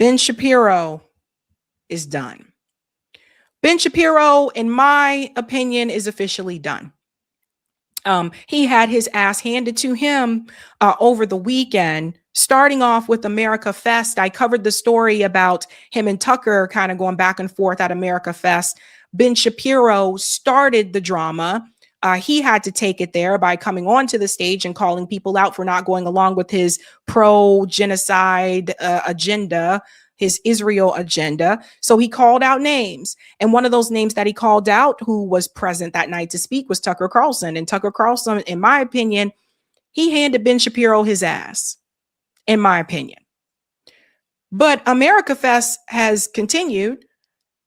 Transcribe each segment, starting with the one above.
Ben Shapiro is done. Ben Shapiro, in my opinion, is officially done. He had his ass handed to him over the weekend, starting off with America Fest. I covered the story about him and Tucker kind of going back and forth at America Fest. Ben Shapiro started the drama. He had to take it there by coming onto the stage and calling people out for not going along with his pro-genocide agenda, his Israel agenda. So he called out names. And one of those names that he called out who was present that night to speak was Tucker Carlson. And Tucker Carlson, in my opinion, he handed Ben Shapiro his ass, in my opinion. But America Fest has continued,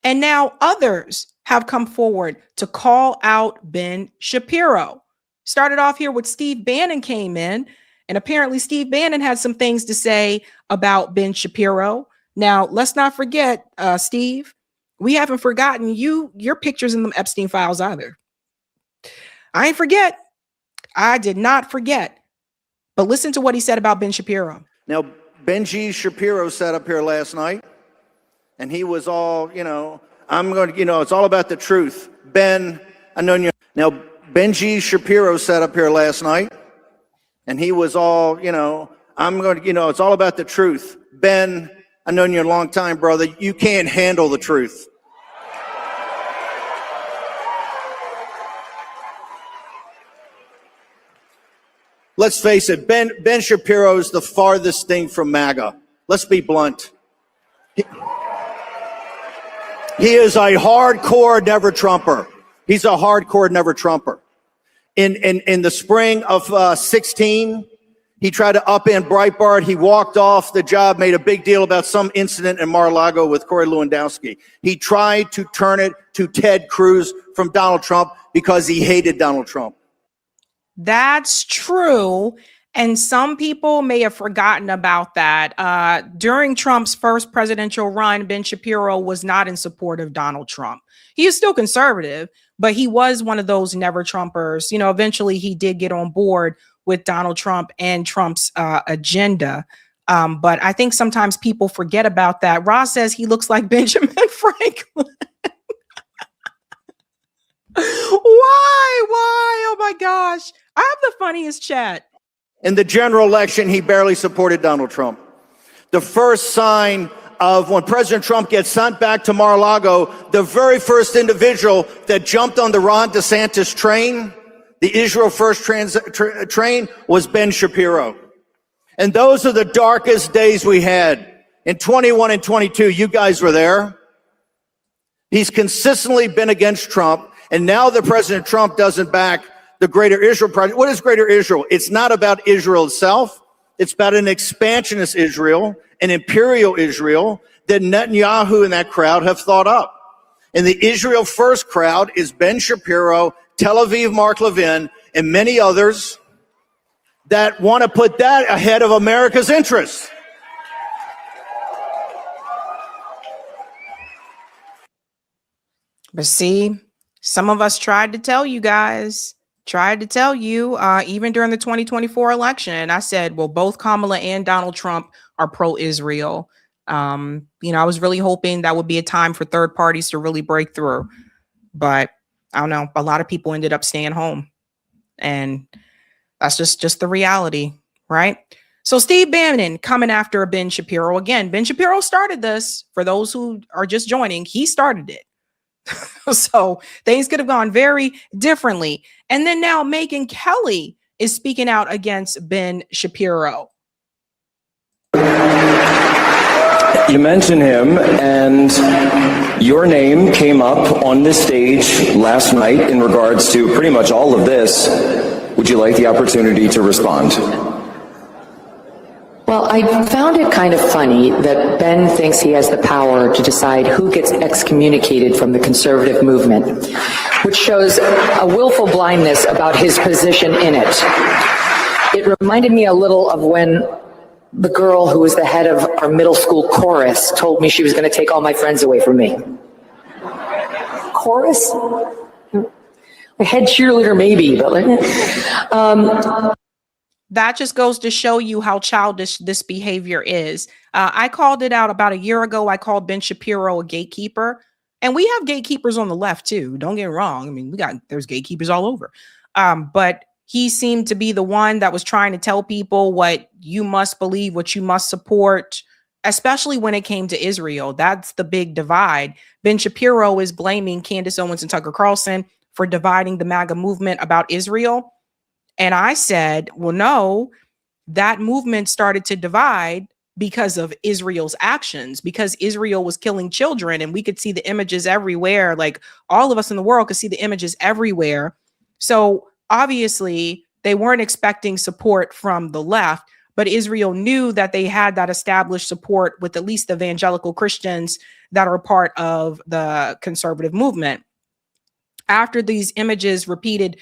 and now others have come forward to call out Ben Shapiro. Started off here with Steve Bannon came in, and apparently Steve Bannon had some things to say about Ben Shapiro. Now, let's not forget, Steve, we haven't forgotten your pictures in them Epstein files either. I ain't forget. I did not forget. But listen to what he said about Ben Shapiro. Now, Benji Shapiro sat up here last night, and he was all, it's all about the truth. Ben, I know you. Now, Benji Shapiro sat up here last night, and he was all, it's all about the truth. Ben, I've known you a long time, brother. You can't handle the truth. Let's face it, Ben Shapiro is the farthest thing from MAGA. Let's be blunt. He is a hardcore never Trumper. He's a hardcore never Trumper. In the spring of 16, he tried to upend Breitbart. He walked off the job, made a big deal about some incident in Mar-a-Lago with Corey Lewandowski. He tried to turn it to Ted Cruz from Donald Trump because he hated Donald Trump. That's true. And some people may have forgotten about that. During Trump's first presidential run, Ben Shapiro was not in support of Donald Trump. He is still conservative, but he was one of those never Trumpers. Eventually he did get on board with Donald Trump and Trump's agenda. But I think sometimes people forget about that. Ross says he looks like Benjamin Franklin. Why? Oh my gosh. I have the funniest chat. In the general election, he barely supported Donald Trump. The first sign of when President Trump gets sent back to Mar-a-Lago, the very first individual that jumped on the Ron DeSantis train, the Israel First train, was Ben Shapiro. And those are the darkest days we had. In 21 and 22, you guys were there. He's consistently been against Trump. And now that President Trump doesn't back the Greater Israel Project. What is Greater Israel? It's not about Israel itself. It's about an expansionist Israel, an imperial Israel that Netanyahu and that crowd have thought up. And the Israel First crowd is Ben Shapiro, Tel Aviv Mark Levin, and many others that want to put that ahead of America's interests. But see, some of us tried to tell you guys, even during the 2024 election. I said, well, both Kamala and Donald Trump are pro-Israel. I was really hoping that would be a time for third parties to really break through. But I don't know. A lot of people ended up staying home. And that's just the reality, right? So Steve Bannon coming after Ben Shapiro. Again, Ben Shapiro started this. For those who are just joining, he started it. So things could have gone very differently. And then now Megyn Kelly is speaking out against Ben Shapiro. You mentioned him, and your name came up on this stage last night in regards to pretty much all of this. Would you like the opportunity to respond? Well, I found it kind of funny that Ben thinks he has the power to decide who gets excommunicated from the conservative movement, which shows a willful blindness about his position in it. It reminded me a little of when the girl who was the head of our middle school chorus told me she was going to take all my friends away from me. Chorus? A head cheerleader maybe, but that just goes to show you how childish this behavior is. I called it out about a year ago. I called Ben Shapiro a gatekeeper. And we have gatekeepers on the left too. Don't get me wrong. I mean, there's gatekeepers all over. But he seemed to be the one that was trying to tell people what you must believe, what you must support, especially when it came to Israel. That's the big divide. Ben Shapiro is blaming Candace Owens and Tucker Carlson for dividing the MAGA movement about Israel. And I said, well, no, that movement started to divide because of Israel's actions, because Israel was killing children, and we could see the images everywhere. Like, all of us in the world could see the images everywhere. So obviously they weren't expecting support from the left, but Israel knew that they had that established support with at least evangelical Christians that are part of the conservative movement. After these images repeated,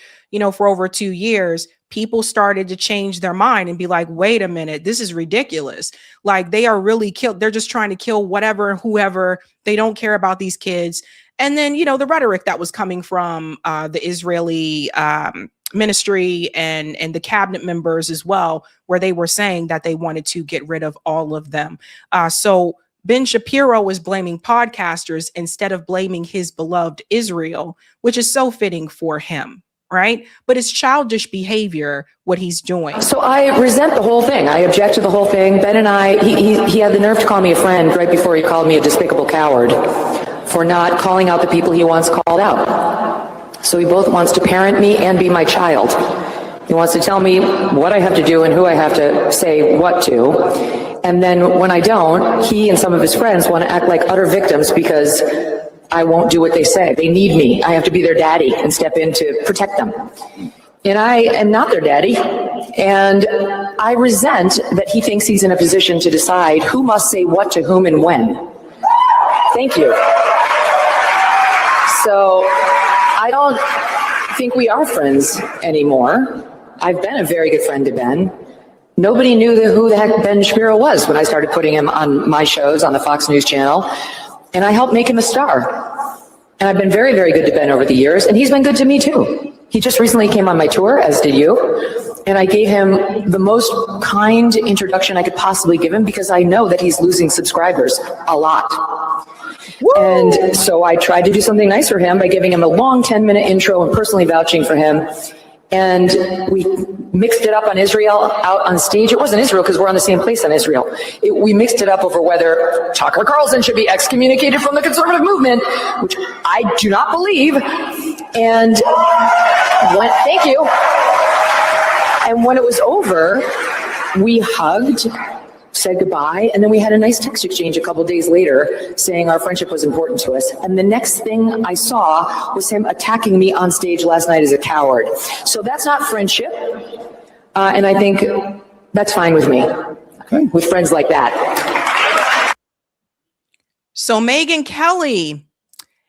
for over 2 years, people started to change their mind and be like, wait a minute, this is ridiculous. Like, they are really they're just trying to kill whatever, whoever. They don't care about these kids. And then, the rhetoric that was coming from the Israeli ministry and the cabinet members as well, where they were saying that they wanted to get rid of all of them. So Ben Shapiro was blaming podcasters instead of blaming his beloved Israel, which is so fitting for him, right? But it's childish behavior, what he's doing. So I resent the whole thing. I object to the whole thing. Ben and I, he had the nerve to call me a friend right before he called me a despicable coward for not calling out the people he once called out. So he both wants to parent me and be my child. He wants to tell me what I have to do and who I have to say what to. And then when I don't, he and some of his friends want to act like utter victims because I won't do what they say. They need me. I have to be their daddy and step in to protect them. And I am not their daddy. And I resent that he thinks he's in a position to decide who must say what to whom and when. Thank you. So I don't think we are friends anymore. I've been a very good friend to Ben. Nobody knew who the heck Ben Shapiro was when I started putting him on my shows on the Fox News channel, and I helped make him a star. And I've been very, very good to Ben over the years, and he's been good to me too. He just recently came on my tour, as did you, and I gave him the most kind introduction I could possibly give him because I know that he's losing subscribers a lot. Woo! And so I tried to do something nice for him by giving him a long 10-minute intro and personally vouching for him. And we mixed it up on Israel out on stage. It wasn't Israel because we're on the same place on Israel. We mixed it up over whether Tucker Carlson should be excommunicated from the conservative movement, which I do not believe. And thank you. And when it was over, we hugged, said goodbye, and then we had a nice text exchange a couple days later saying our friendship was important to us. And the next thing I saw was him attacking me on stage last night as a coward. So that's not friendship. And I think that's fine with me, with friends like that. So Megyn Kelly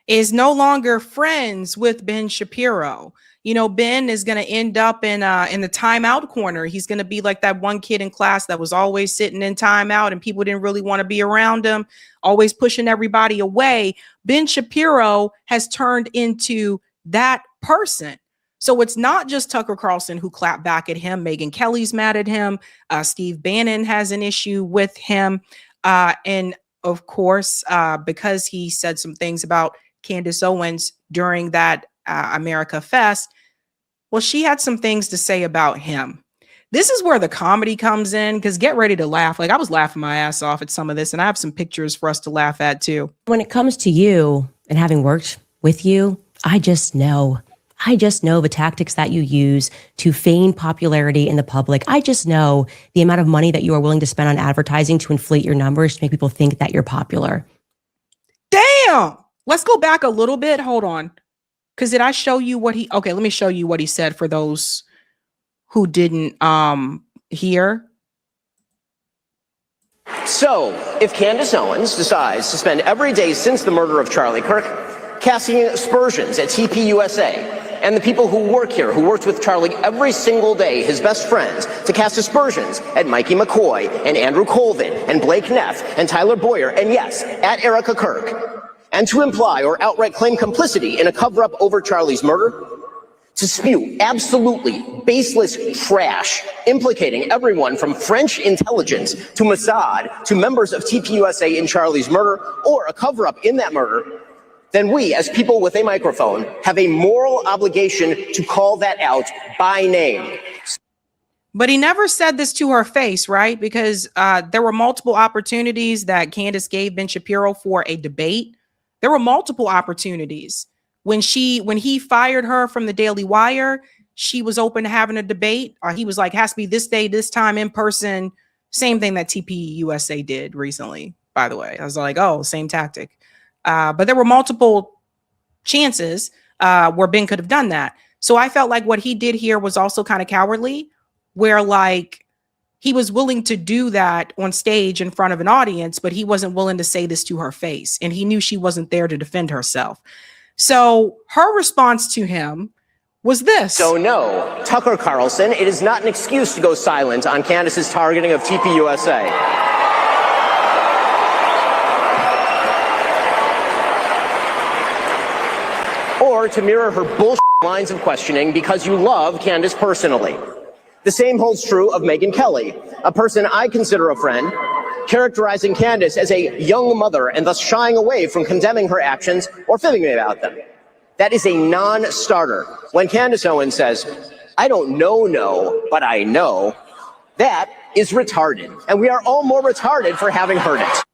is no longer friends with Ben Shapiro. Ben is going to end up in the timeout corner. He's going to be like that one kid in class that was always sitting in timeout and people didn't really want to be around him, always pushing everybody away. Ben Shapiro has turned into that person. So it's not just Tucker Carlson who clapped back at him. Megyn Kelly's mad at him. Steve Bannon has an issue with him. And of course, because he said some things about Candace Owens during that America Fest, well, she had some things to say about him. This is where the comedy comes in, because get ready to laugh. Like, I was laughing my ass off at some of this, and I have some pictures for us to laugh at too. When it comes to you and having worked with you, I just know the tactics that you use to feign popularity in the public. I just know the amount of money that you are willing to spend on advertising to inflate your numbers to make people think that you're popular. Damn. Let's go back a little bit. Hold on. Because did I show you what okay, let me show you what he said for those who didn't hear. So, if Candace Owens decides to spend every day since the murder of Charlie Kirk casting aspersions at TPUSA and the people who work here, who worked with Charlie every single day, his best friends, to cast aspersions at Mikey McCoy and Andrew Colvin and Blake Neff and Tyler Boyer, and yes, at Erica Kirk, and to imply or outright claim complicity in a cover-up over Charlie's murder, to spew absolutely baseless trash implicating everyone from French intelligence to Mossad to members of TPUSA in Charlie's murder or a cover-up in that murder, then we, as people with a microphone, have a moral obligation to call that out by name. But he never said this to her face, right? Because there were multiple opportunities that Candace gave Ben Shapiro for a debate. There were multiple opportunities. When he fired her from the Daily Wire, she was open to having a debate. He was like, has to be this day, this time in person. Same thing that TPUSA did recently, by the way. I was like, oh, same tactic. But there were multiple chances where Ben could have done that. So I felt like what he did here was also kind of cowardly, where like he was willing to do that on stage in front of an audience, but he wasn't willing to say this to her face. And he knew she wasn't there to defend herself. So her response to him was this. So no, Tucker Carlson, it is not an excuse to go silent on Candace's targeting of TPUSA. Or to mirror her bullshit lines of questioning because you love Candace personally. The same holds true of Megyn Kelly, a person I consider a friend, characterizing Candace as a young mother and thus shying away from condemning her actions or fibbing about them. That is a non-starter. When Candace Owens says, I don't know, but I know, that is retarded. And we are all more retarded for having heard it.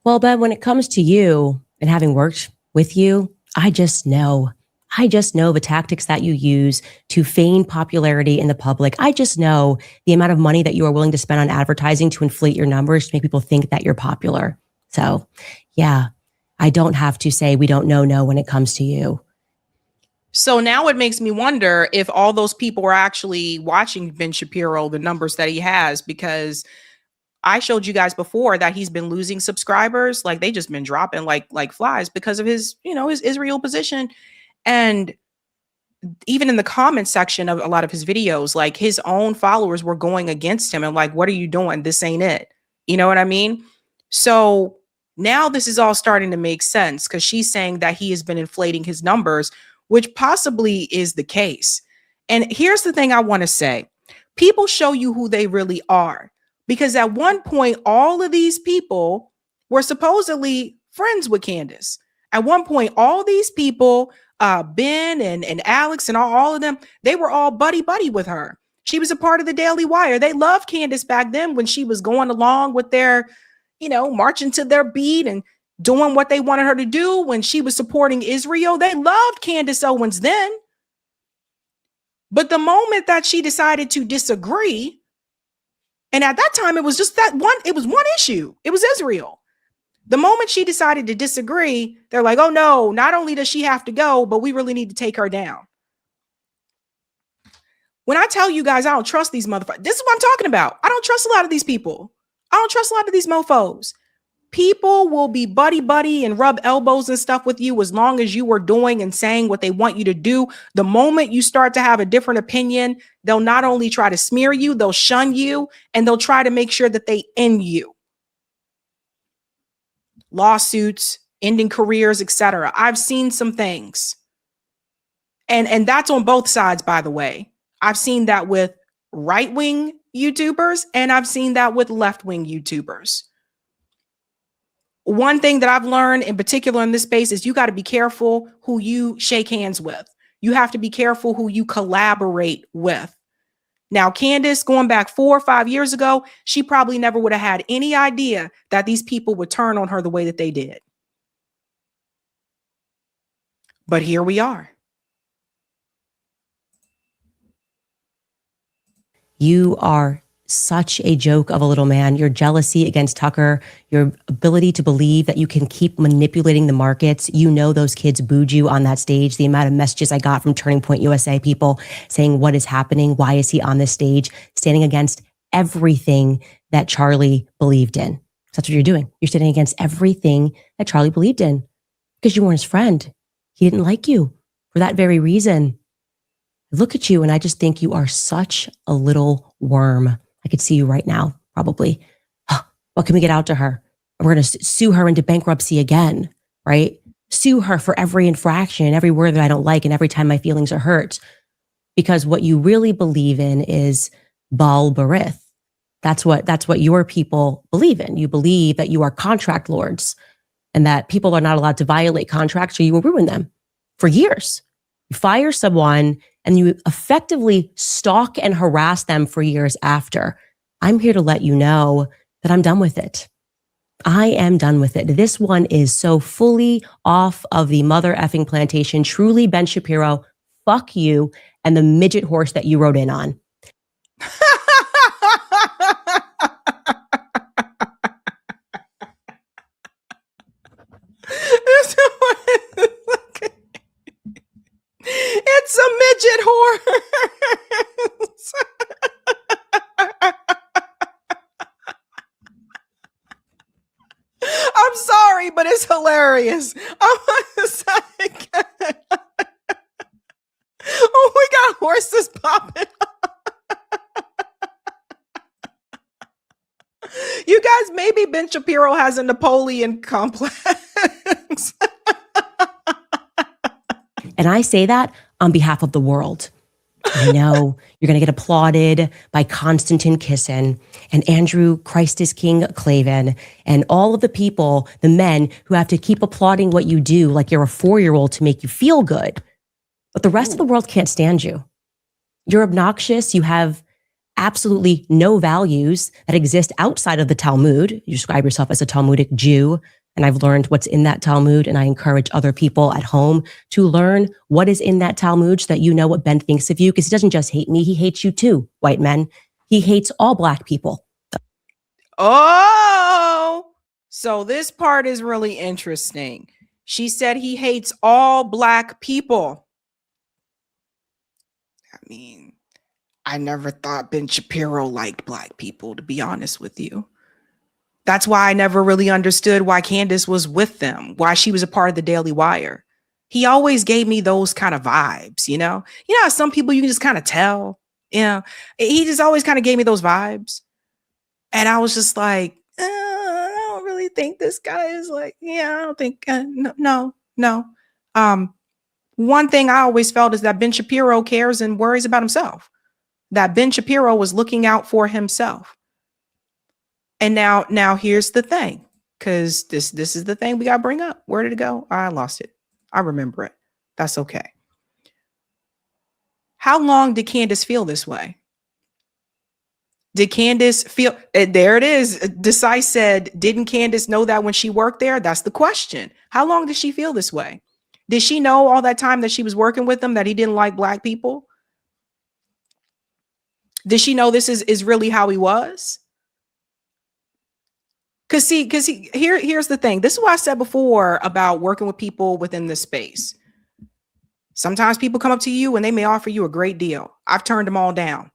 Well, Ben, when it comes to you and having worked with you, I just know the tactics that you use to feign popularity in the public. I just know the amount of money that you are willing to spend on advertising to inflate your numbers to make people think that you're popular. So, yeah, I don't have to say we don't know when it comes to you. So now it makes me wonder if all those people are actually watching Ben Shapiro, the numbers that he has, because I showed you guys before that he's been losing subscribers. Like they just been dropping like flies because of his Israel position. And even in the comment section of a lot of his videos, like his own followers were going against him and like, what are you doing? This ain't it. You know what I mean? So now this is all starting to make sense because she's saying that he has been inflating his numbers, which possibly is the case. And here's the thing I want to say. People show you who they really are, because at one point, all of these people were supposedly friends with Candace. At one point, all these people, Ben and Alex and all of them, they were all buddy with her. She was a part of the Daily Wire. They loved Candace back then when she was going along with their, marching to their beat and doing what they wanted her to do when she was supporting Israel. They loved Candace Owens then. But the moment that she decided to disagree, and at that time, it was just it was one issue. It was Israel. The moment she decided to disagree, they're like, oh no, not only does she have to go, but we really need to take her down. When I tell you guys, I don't trust these motherfuckers. This is what I'm talking about. I don't trust a lot of these people. I don't trust a lot of these mofos. People will be buddy and rub elbows and stuff with you as long as you are doing and saying what they want you to do. The moment you start to have a different opinion, they'll not only try to smear you, they'll shun you, and they'll try to make sure that they end you. Lawsuits, ending careers, etc. I've seen some things. And that's on both sides, by the way. I've seen that with right-wing YouTubers, and I've seen that with left-wing YouTubers. One thing that I've learned in particular in this space is you got to be careful who you shake hands with. You have to be careful who you collaborate with. Now, Candace, going back 4 or 5 years ago, she probably never would have had any idea that these people would turn on her the way that they did. But here we are. You are such a joke of a little man. Your jealousy against Tucker, your ability to believe that you can keep manipulating the markets. You know those kids booed you on that stage. The amount of messages I got from Turning Point USA people saying, what is happening? Why is he on this stage? Standing against everything that Charlie believed in. That's what you're doing. You're standing against everything that Charlie believed in because you weren't his friend. He didn't like you for that very reason. I look at you and I just think you are such a little worm. I could see you right now, probably. What can we get out to her? We're going to sue her into bankruptcy again, right? sue her for every infraction, every word that I don't like, and every time my feelings are hurt. Because what you really believe in is Baal Berith. That's what your people believe in. You believe that you are contract lords and that people are not allowed to violate contracts or you will ruin them for years. You fire someone and you effectively stalk and harass them for years after. I'm here to let you know that I'm done with it. I am done with it. This one is so fully off of the mother effing plantation. Truly, Ben Shapiro, fuck you and the midget horse that you rode in on. It's a midget horse. I'm sorry, but it's hilarious. Oh, we got horses popping up. You guys, maybe Ben Shapiro has a Napoleon complex. And I say that on behalf of the world. I know you're going to get applauded by Konstantin Kisin and Andrew Christ is King Clavin and all of the people, the men who have to keep applauding what you do like you're a 4-year-old to make you feel good. But the rest of the world can't stand you. You're obnoxious. You have absolutely no values that exist outside of the Talmud. You describe yourself as a Talmudic Jew. And I've learned what's in that Talmud, and I encourage other people at home to learn what is in that Talmud so that you know what Ben thinks of you, because he doesn't just hate me, he hates you too, white men. He hates all Black people. Oh, so this part is really interesting. She said he hates all Black people. I mean, I never thought Ben Shapiro liked Black people, to be honest with you. That's why I never really understood why Candace was with them, why she was a part of the Daily Wire. He always gave me those kind of vibes, you know? You know how some people you can just kind of tell, you know? He just always kind of gave me those vibes. And I was just like, I don't really think this guy is like, yeah, I don't think, no. One thing I always felt is that Ben Shapiro cares and worries about himself, that Ben Shapiro was looking out for himself. And now here's the thing, because this is the thing we got to bring up. Where did it go? I lost it. I remember it. That's okay. How long did Candace feel this way? Did Candace feel, there it is. Desai said, didn't Candace know that when she worked there? That's the question. How long did she feel this way? Did she know all that time that she was working with him that he didn't like Black people? Did she know this is really how he was? Because here's the thing. This is what I said before about working with people within this space. Sometimes people come up to you and they may offer you a great deal. I've turned them all down.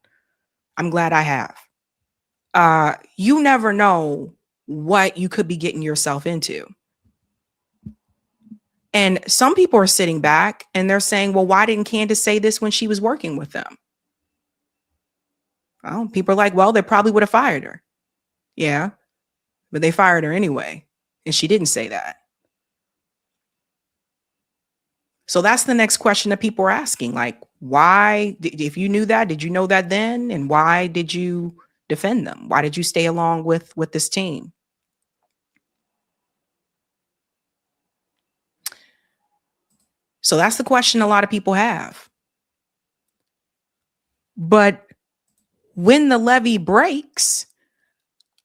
I'm glad I have. You never know what you could be getting yourself into. And some people are sitting back and they're saying, well, why didn't Candace say this when she was working with them? Well, people are like, well, they probably would have fired her. Yeah. But they fired her anyway, and she didn't say that. So that's the next question that people are asking. Like, why, if you knew that, did you know that then? And why did you defend them? Why did you stay along with this team? So that's the question a lot of people have. But when the levee breaks,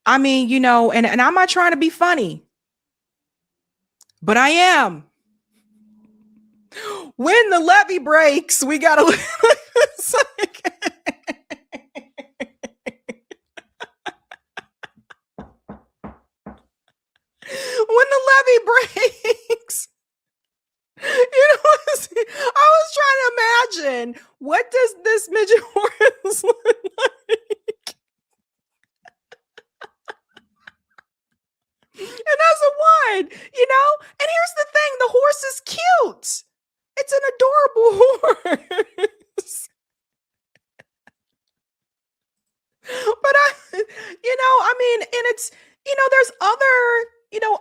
I mean, you know, and I'm not trying to be funny, but I am. When the levee breaks, we got to when the levee breaks, you know, I was trying to imagine, what does this midget horse look like? And that's a one, you know? And here's the thing, the horse is cute. It's an adorable horse. But I mean, and it's, you know, there's other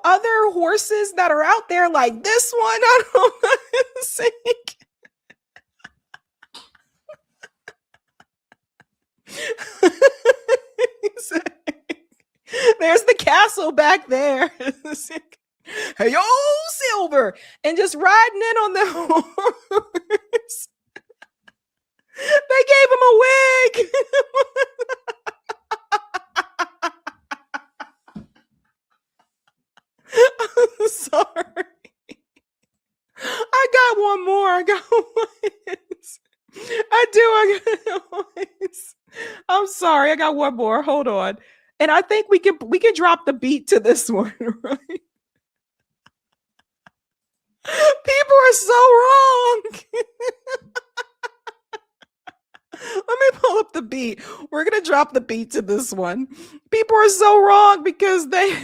other horses that are out there like this one. I don't think. There's the castle back there. Hey, yo, Silver, and just riding in on the horse. They gave him a wig. I'm sorry. I got one more. I got one. I got one. I'm sorry. I got one more. Hold on. And I think we can drop the beat to this one, right? People are so wrong. Let me pull up the beat. We're going to drop the beat to this one. People are so wrong because they...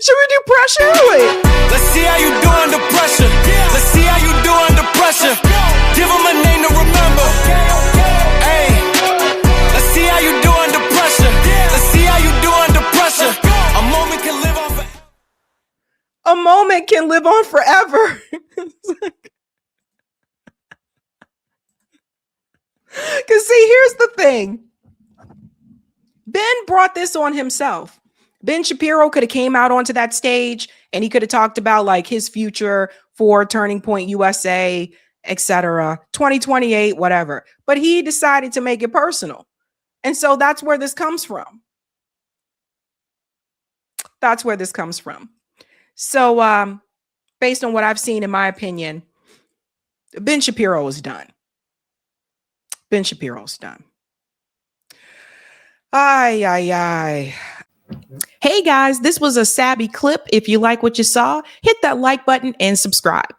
Should we do pressure? Wait. Let's see how you do under pressure. Let's see how you do under pressure. Give them a name to remember. Hey, let's see how you do under pressure. Let's see how you do under pressure. A moment can live on forever. A moment can live on forever. Because see, here's the thing. Ben brought this on himself. Ben Shapiro could have came out onto that stage and he could have talked about like his future for Turning Point USA, etc., 2028, whatever. But he decided to make it personal. And so that's where this comes from. That's where this comes from. So based on what I've seen, in my opinion, Ben Shapiro is done. Ben Shapiro's done. Ay. Hey guys, this was a Sabby clip. If you like what you saw, hit that like button and subscribe.